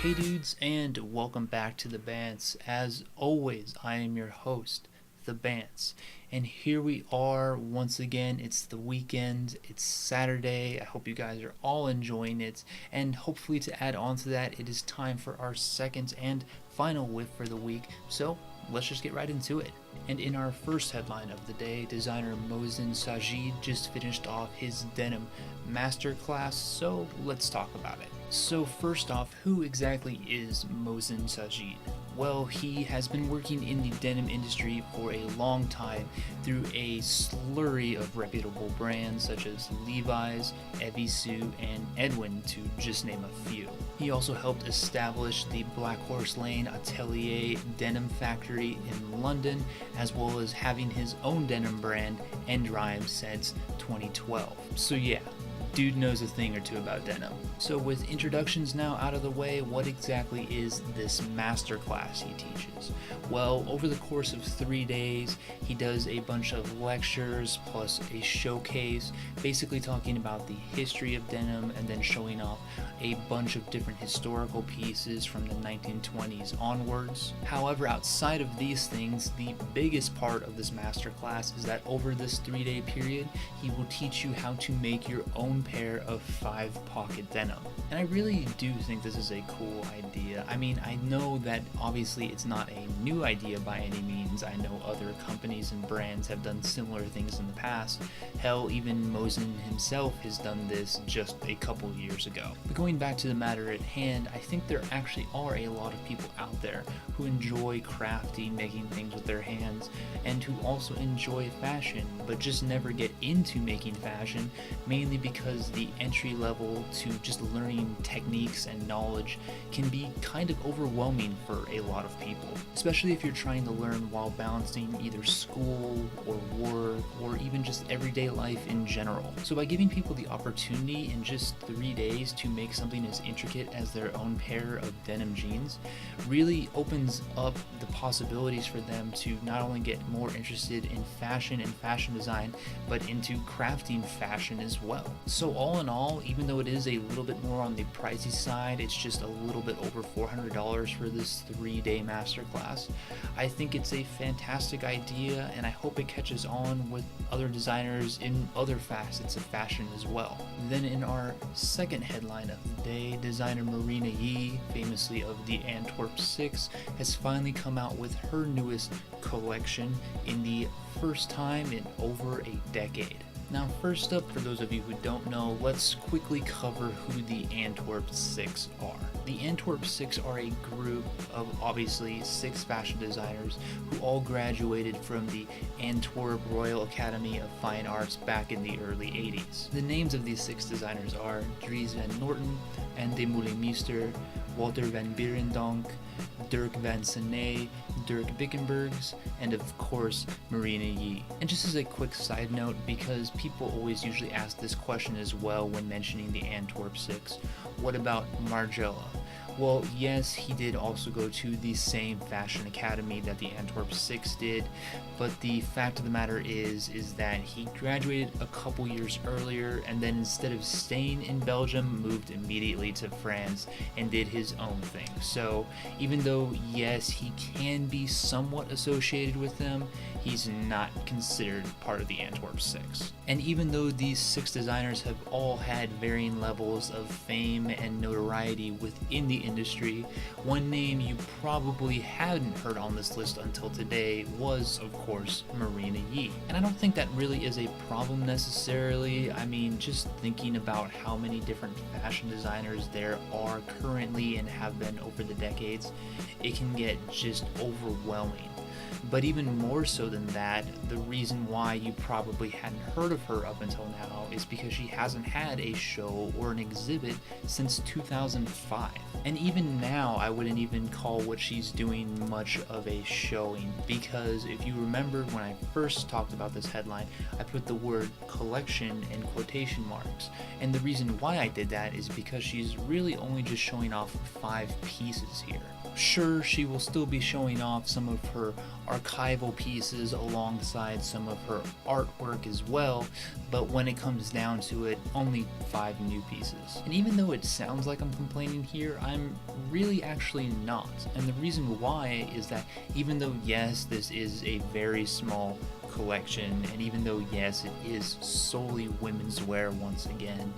Hey dudes, and welcome back to the Bantz. As always, I am your host, the Bantz, and here we are once again. It's the weekend, it's Saturday. I hope you guys are all enjoying it, and hopefully to add on to that, it is time for our second and final whiff for the week, so let's just get right into it. And in our first headline of the day, designer Mohsin Sajid just finished off his Denim Masterclass, so let's talk about it. So first off, who exactly is Mohsin Sajid? Well, he has been working in the denim industry for a long time through a slurry of reputable brands such as Levi's, Evisu, and Edwin, to just name a few. He also helped establish the Black Horse Lane Atelier denim factory in London, as well as having his own denim brand, End Rhyme, since 2012. So yeah, dude knows a thing or two about denim. So with introductions now out of the way, what exactly is this masterclass he teaches? Well, over the course of 3 days, he does a bunch of lectures plus a showcase, basically talking about the history of denim and then showing off a bunch of different historical pieces from the 1920s onwards. However, outside of these things, the biggest part of this masterclass is that over this 3-day period, he will teach you how to make your own pair of 5-pocket denim. And I really do think this is a cool idea. I mean, I know that obviously it's not a new idea by any means. I know other companies and brands have done similar things in the past. Hell, even Mohsin himself has done this just a couple years ago. But going back to the matter at hand, I think there actually are a lot of people out there who enjoy crafting, making things with their hands, and who also enjoy fashion, but just never get into making fashion, mainly because the entry level to just learning techniques and knowledge can be kind of overwhelming for a lot of people, especially if you're trying to learn while balancing either school or work or even just everyday life in general. So by giving people the opportunity in just 3 days to make something as intricate as their own pair of denim jeans really opens up the possibilities for them to not only get more interested in fashion and fashion design, but into crafting fashion as well. So all in all, even though it is a little bit more on the pricey side, it's just a little bit over $400 for this 3-day masterclass. I think it's a fantastic idea, and I hope it catches on with other designers in other facets of fashion as well. Then in our second headline of the day, designer Marina Yee, famously of the Antwerp Six, has finally come out with her newest collection in the first time in over a decade. Now first up, for those of you who don't know, let's quickly cover who the Antwerp Six are. The Antwerp Six are a group of obviously 6 fashion designers who all graduated from the Antwerp Royal Academy of Fine Arts back in the early 80s. The names of these 6 designers are Dries van Noorten, Anne Meester, Walter van Beirendonck, Dirk van Seney, Dirk Bickenbergs, and of course Marina Yee. And just as a quick side note, because people always usually ask this question as well when mentioning the Antwerp Six, what about Margiela? Well, yes, he did also go to the same fashion academy that the Antwerp Six did, but the fact of the matter is that he graduated a couple years earlier, and then instead of staying in Belgium, moved immediately to France and did his own thing. So even though, yes, he can be somewhat associated with them, he's not considered part of the Antwerp Six. And even though these 6 designers have all had varying levels of fame and notoriety within the industry, one name you probably hadn't heard on this list until today was, of course, Marina Yee. And I don't think that really is a problem necessarily. I mean, just thinking about how many different fashion designers there are currently and have been over the decades, it can get just overwhelming. But even more so than that, the reason why you probably hadn't heard of her up until now is because she hasn't had a show or an exhibit since 2005. And even now, I wouldn't even call what she's doing much of a showing, because if you remember when I first talked about this headline, I put the word collection in quotation marks. And the reason why I did that is because she's really only just showing off 5 pieces here. Sure, she will still be showing off some of her archival pieces alongside some of her artwork as well, but when it comes down to it, only 5 new pieces. And even though it sounds like I'm complaining here, I'm really actually not. And the reason why is that even though, yes, this is a very small collection, and even though, yes, it is solely women's wear once again,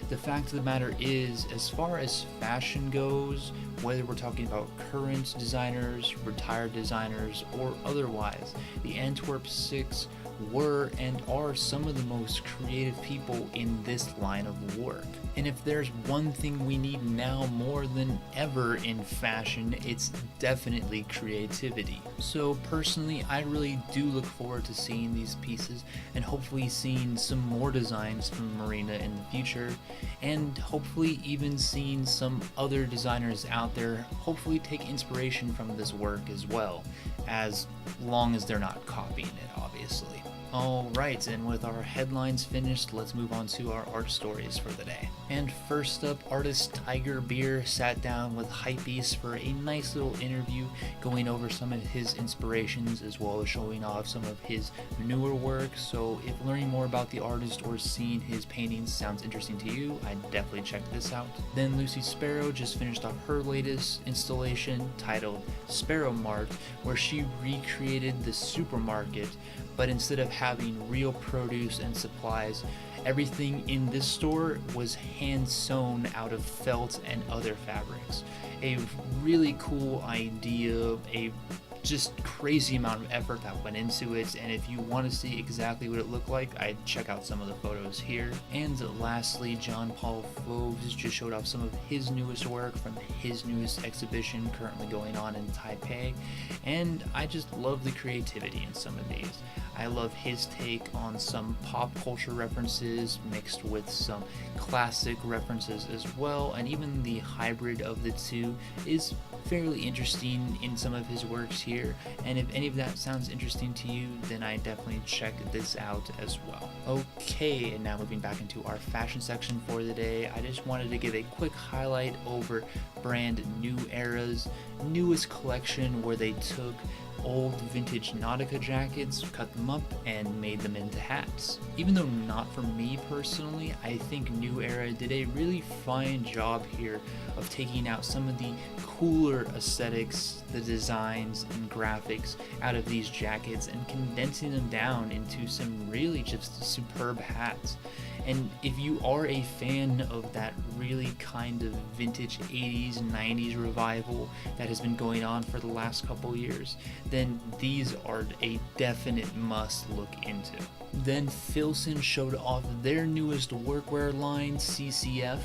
the fact of the matter is, as far as fashion goes, whether we're talking about current designers, retired designers, or otherwise, the Antwerp Six were and are some of the most creative people in this line of work. And if there's one thing we need now more than ever in fashion, it's definitely creativity. So personally, I really do look forward to seeing these pieces and hopefully seeing some more designs from Marina in the future, and hopefully even seeing some other designers out there hopefully take inspiration from this work as well, as long as they're not copying it, obviously. Alright, and with our headlines finished, let's move on to our art stories for the day. And first up, artist Tiger Beer sat down with Hypebeast for a nice little interview, going over some of his inspirations as well as showing off some of his newer work. So if learning more about the artist or seeing his paintings sounds interesting to you, I'd definitely check this out. Then Lucy Sparrow just finished off her latest installation titled Sparrow Mart, where she recreated the supermarket, but instead of having real produce and supplies, everything in this store was hand sewn out of felt and other fabrics. A really cool idea, a just crazy amount of effort that went into it, and if you want to see exactly what it looked like, I'd check out some of the photos here. And lastly, John Paul Fauves just showed off some of his newest work from his newest exhibition currently going on in Taipei, and I just love the creativity in some of these. I love his take on some pop culture references mixed with some classic references as well, and even the hybrid of the two is fairly interesting in some of his works here, and if any of that sounds interesting to you, then I definitely check this out as well. Okay, and now moving back into our fashion section for the day, I just wanted to give a quick highlight over brand New Era's newest collection, where they took old vintage Nautica jackets, cut them up, and made them into hats. Even though not for me personally, I think New Era did a really fine job here of taking out some of the cooler aesthetics, the designs and graphics out of these jackets and condensing them down into some really just superb hats. And if you are a fan of that really kind of vintage 80s, 90s revival that has been going on for the last couple years, then these are a definite must look into. Then Filson showed off their newest workwear line, CCF,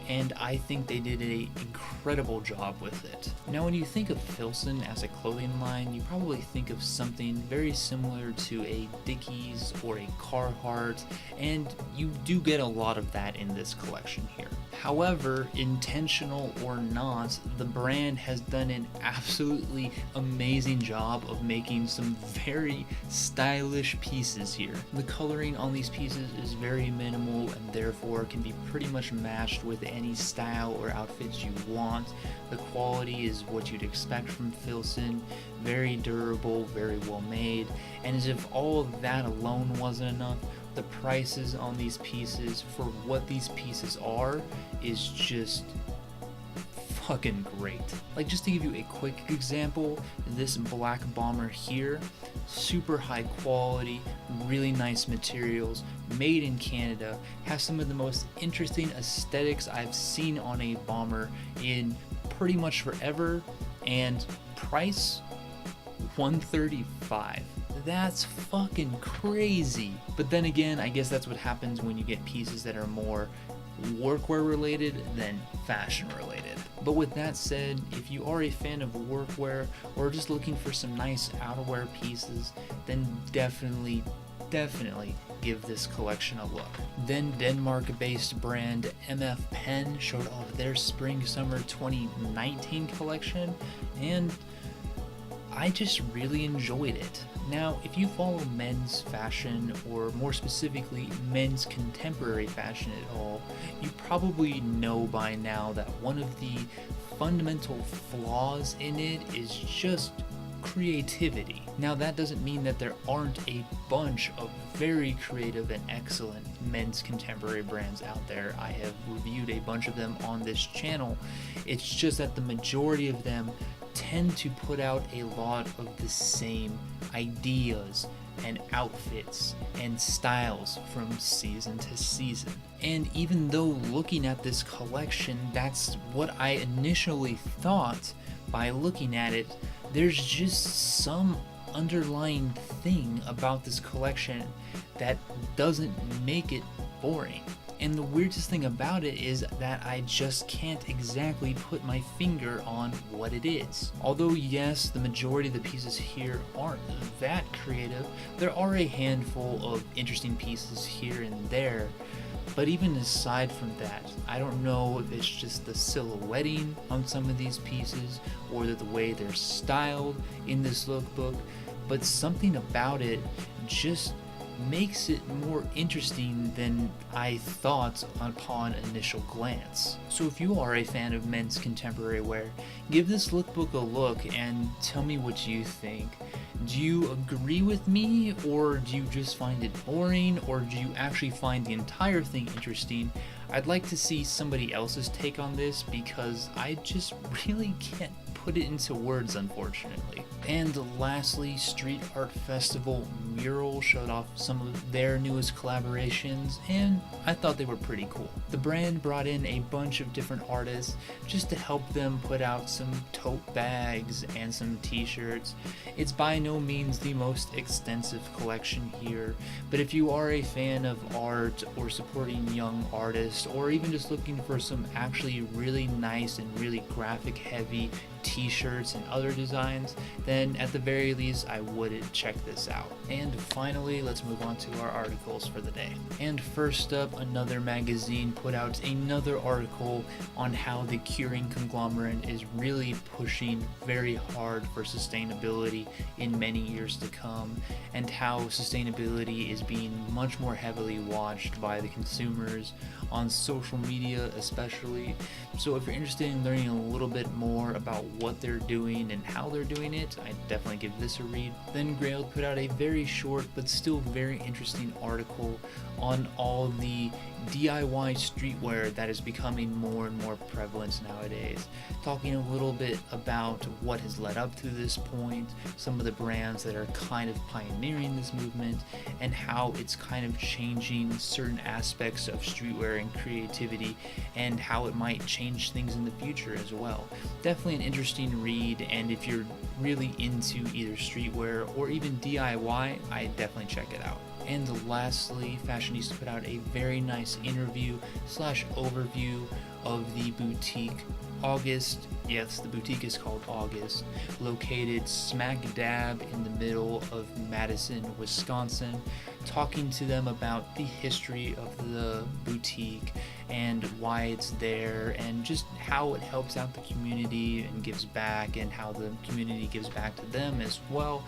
and I think they did an incredible job with it. Now when you think of Filson as a clothing line, you probably think of something very similar to a Dickies or a Carhartt, and you do get a lot of that in this collection here. However, intentional or not, the brand has done an absolutely amazing job of making some very stylish pieces here. The coloring on these pieces is very minimal and therefore can be pretty much matched with any style or outfits you want. The quality is what you'd expect from Filson, very durable, very well made, and as if all of that alone wasn't enough, the prices on these pieces for what these pieces are is just fucking great. Like, just to give you a quick example, this black bomber here, super high quality, really nice materials, made in Canada, has some of the most interesting aesthetics I've seen on a bomber in pretty much forever, and price $135. That's fucking crazy. But then again, I guess that's what happens when you get pieces that are more workwear related than fashion related. But with that said, if you are a fan of workwear or just looking for some nice outerwear pieces, then definitely give this collection a look. Then Denmark-based brand mfpen showed off their spring-summer 2019 collection, and I just really enjoyed it. Now, if you follow men's fashion, or more specifically men's contemporary fashion at all, you probably know by now that one of the fundamental flaws in it is just creativity. Now, that doesn't mean that there aren't a bunch of very creative and excellent men's contemporary brands out there. I have reviewed a bunch of them on this channel. It's just that the majority of them tend to put out a lot of the same ideas and outfits and styles from season to season. And even though looking at this collection, that's what I initially thought by looking at it, there's just some underlying thing about this collection that doesn't make it boring. And the weirdest thing about it is that I just can't exactly put my finger on what it is. Although yes, the majority of the pieces here aren't that creative, there are a handful of interesting pieces here and there. But even aside from that, I don't know if it's just the silhouetting on some of these pieces or the way they're styled in this lookbook, but something about it just makes it more interesting than I thought upon initial glance. So if you are a fan of men's contemporary wear, give this lookbook a look and tell me what you think. Do you agree with me, or do you just find it boring, or do you actually find the entire thing interesting? I'd like to see somebody else's take on this because I just really can't put it into words, unfortunately. And lastly, Street Art Festival Mural showed off some of their newest collaborations, and I thought they were pretty cool. The brand brought in a bunch of different artists just to help them put out some tote bags and some t-shirts. It's by no means the most extensive collection here, but if you are a fan of art or supporting young artists, or even just looking for some actually really nice and really graphic heavy t-shirts and other designs, then at the very least I would check this out. And finally, let's move on to our articles for the day. And first up, another magazine put out another article on how the Kering conglomerate is really pushing very hard for sustainability in many years to come, and how sustainability is being much more heavily watched by the consumers on social media especially. So if you're interested in learning a little bit more about what they're doing and how they're doing it, I definitely give this a read. Then Grail put out a very short but still very interesting article on all the DIY streetwear that is becoming more and more prevalent nowadays, talking a little bit about what has led up to this point, some of the brands that are kind of pioneering this movement, and how it's kind of changing certain aspects of streetwear and creativity, and how it might change things in the future as well. Definitely an interesting read, and if you're really into either streetwear or even DIY, I definitely check it out. And lastly, Fashionista put out a very nice interview slash overview of the boutique August. Yes, the boutique is called August, located smack dab in the middle of Madison, Wisconsin, talking to them about the history of the boutique and why it's there, and just how it helps out the community and gives back, and how the community gives back to them as well.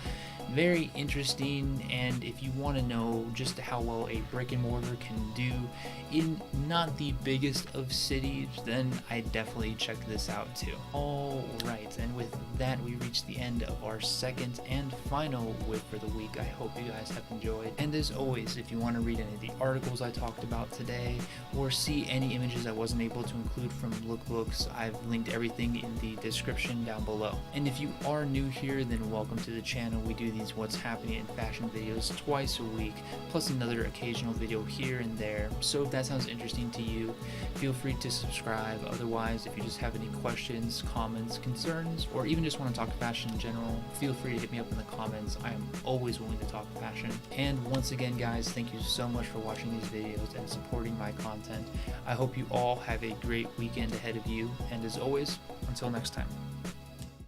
Very interesting, and if you want to know just how well a brick and mortar can do in not the biggest of cities, then I definitely check this out too. Alright, and with that we reach the end of our second and final Whif for the week. I hope you guys have enjoyed, and as always, if you want to read any of the articles I talked about today, or see any images I wasn't able to include from lookbooks, I've linked everything in the description down below. And if you are new here, then welcome to the channel. We do these what's happening in fashion videos twice a week, plus another occasional video here and there. So if that sounds interesting to you, feel free to subscribe. Otherwise, if you just have any questions, comments, concerns, or even just want to talk fashion in general, feel free to hit me up in the comments. I am always willing to talk fashion. And once again, guys, thank you so much for watching these videos and supporting my content. I hope you all have a great weekend ahead of you, and as always, until next time.